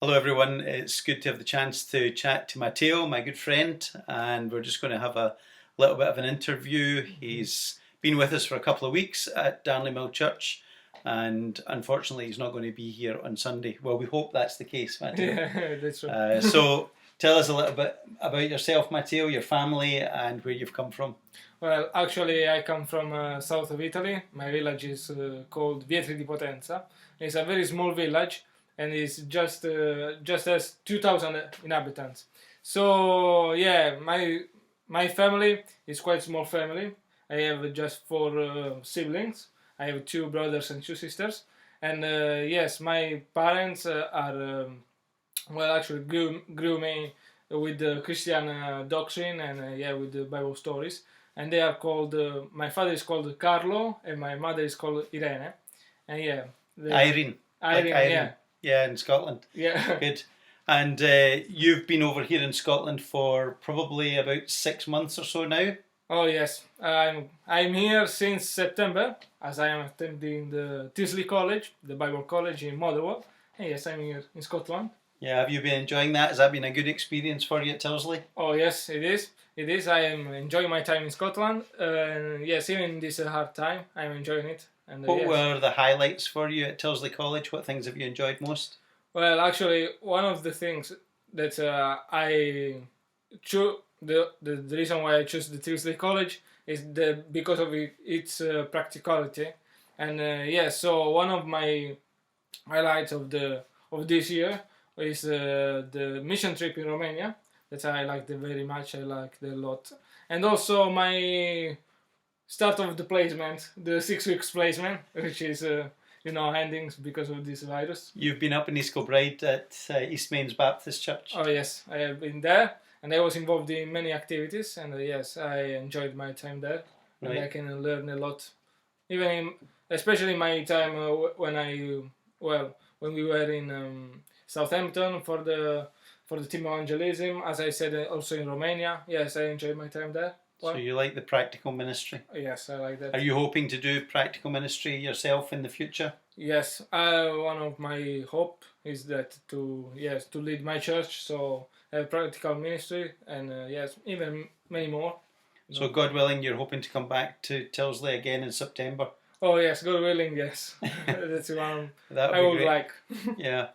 Hello, everyone. It's good to have the chance to chat to Matteo, my good friend, and we're just going to have a little bit of an interview. He's been with us for a couple of weeks at Darnley Mill Church, and unfortunately, he's not going to be here on Sunday. Well, we hope that's the case, Matteo. Yeah, that's right. So, tell us a little bit about yourself, Matteo, your family, and where you've come from. Well, actually, I come from south of Italy. My village is called Vietri di Potenza. It's a very small village, and it's just has 2,000 inhabitants. So yeah, my family is quite small family. I have just four siblings. I have two brothers and two sisters. And yes, my parents are well, actually grew me with the Christian doctrine and yeah, with the Bible stories. And they are called. My father is called Carlo, and my mother is called Irene. And yeah, Irene. Irene, Irene. yeah, Yeah, in Scotland. yeah. Good. And you've been over here in Scotland for probably about 6 months or so now. Oh yes, I'm here since September, as I am attending the Tisley College, the Bible College in Motherwell. And yes, I'm here in Scotland. Yeah, have you been enjoying that? Has that been a good experience for you at Tilsley? Oh yes, it is. It is. I am enjoying my time in Scotland. Yes, even in this hard time, I'm enjoying it. And What yes. were the highlights for you at Tilsley College? What things have you enjoyed most? Well, actually, one of the things that I chose, the reason why I chose the Tuesday College is because of its practicality, and yeah. So one of my highlights of this year is the mission trip in Romania that I liked very much. I liked a lot, and also my start of the placement, the 6 weeks placement, which is endings because of this virus. You've been up in East Kilbride at East Mains Baptist Church. Oh yes, I have been there, and I was involved in many activities, and yes, I enjoyed my time there, and Right. I can learn a lot, especially my time when we were in Southampton for the team evangelism, as I said, also in Romania. Yes, I enjoyed my time there. So you like the practical ministry? Yes, I like that. Are you hoping to do practical ministry yourself in the future? Yes, one of my hope is that to lead my church, so have practical ministry, and yes, even many more. So God willing, you're hoping to come back to Tilsley again in September? Oh yes, God willing, yes. That's one That I would be would great. like. Yeah.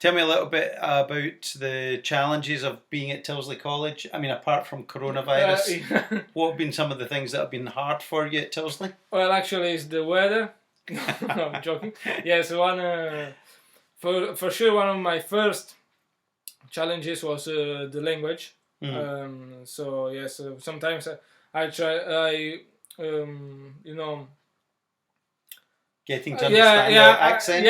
Tell me a little bit about the challenges of being at Tilsley College. I mean, apart from coronavirus, what have been some of the things that have been hard for you at Tilsley? Well, actually, it's the weather. No, I'm joking. Yes, for sure one of my first challenges was the language. So yes, sometimes I try Getting to understand the accent?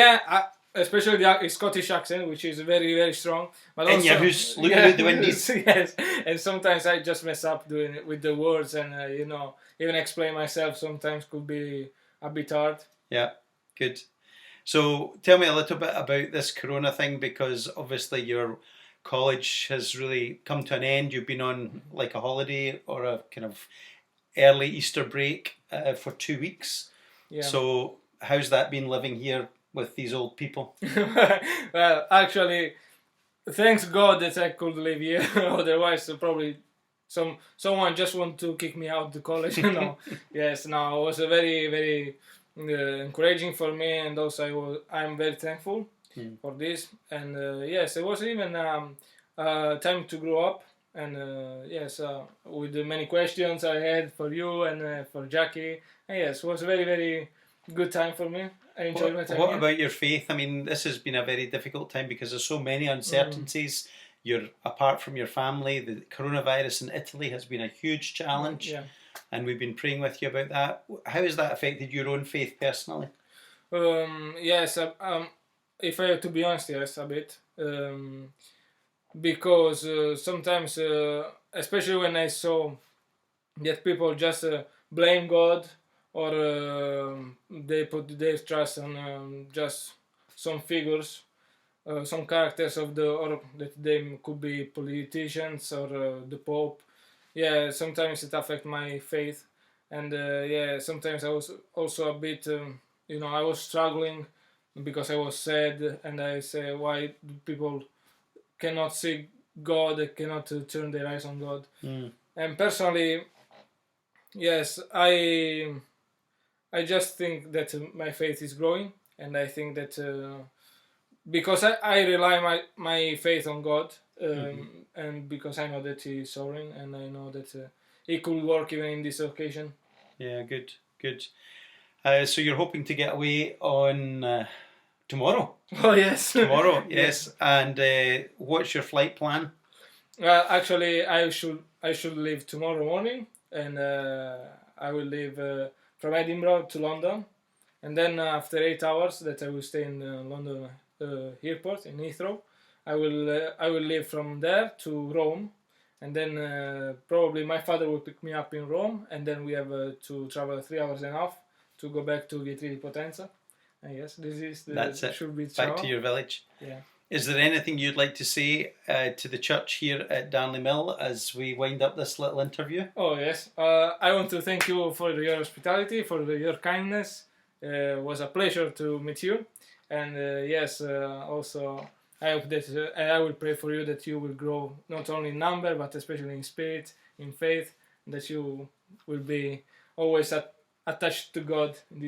especially the Scottish accent, which is very, very strong. But In also, your house, looking out the windows. Yes, and sometimes I just mess up doing it with the words, and even explain myself sometimes could be a bit hard. Yeah, good. So tell me a little bit about this corona thing, because obviously your college has really come to an end. You've been on like a holiday or a kind of early Easter break for 2 weeks. Yeah. So how's that been living here with these old people? Well, actually, thanks God that I could live here. Otherwise, probably someone just want to kick me out the college. Yes, no, it was a very, very encouraging for me, and also I'm very thankful for this. And yes, it was even time to grow up. And yes, with the many questions I had for you and for Jackie, and yes, it was a very, very good time for me. I enjoyed my time. What here. about your faith? I mean, this has been a very difficult time because there's so many uncertainties. You're apart from your family. The coronavirus in Italy has been a huge challenge, and we've been praying with you about that. How has that affected your own faith personally? Yes, if I have to be honest, yes, a bit. Because sometimes, especially when I saw that people just blame God, or they put their trust on just some figures, some characters or that they could be politicians or the Pope. Yeah, sometimes it affects my faith, and yeah, sometimes I was also a bit, I was struggling because I was sad, and I say, why do people cannot see God, cannot turn their eyes on God. And personally, yes, I just think that my faith is growing, and I think that because I rely my faith on God, and because I know that He is sovereign, and I know that He could work even in this occasion. Yeah, good, good. So you're hoping to get away on tomorrow? Oh yes, Tomorrow, yes. And what's your flight plan? Actually, I should leave tomorrow morning, and I will leave from Edinburgh to London, and then after 8 hours that I will stay in London airport in Heathrow, I will leave from there to Rome, and then probably my father will pick me up in Rome, and then we have to travel 3 hours and a half to go back to Vietri di Potenza. And yes, this is That's it. should be Back to your village. Yeah. Is there anything you'd like to say to the church here at Darnley Mill as we wind up this little interview? Oh yes, I want to thank you for your hospitality, for your kindness. It was a pleasure to meet you, and yes, also I hope that and I will pray for you that you will grow not only in number but especially in spirit, in faith, that you will be always attached to God in this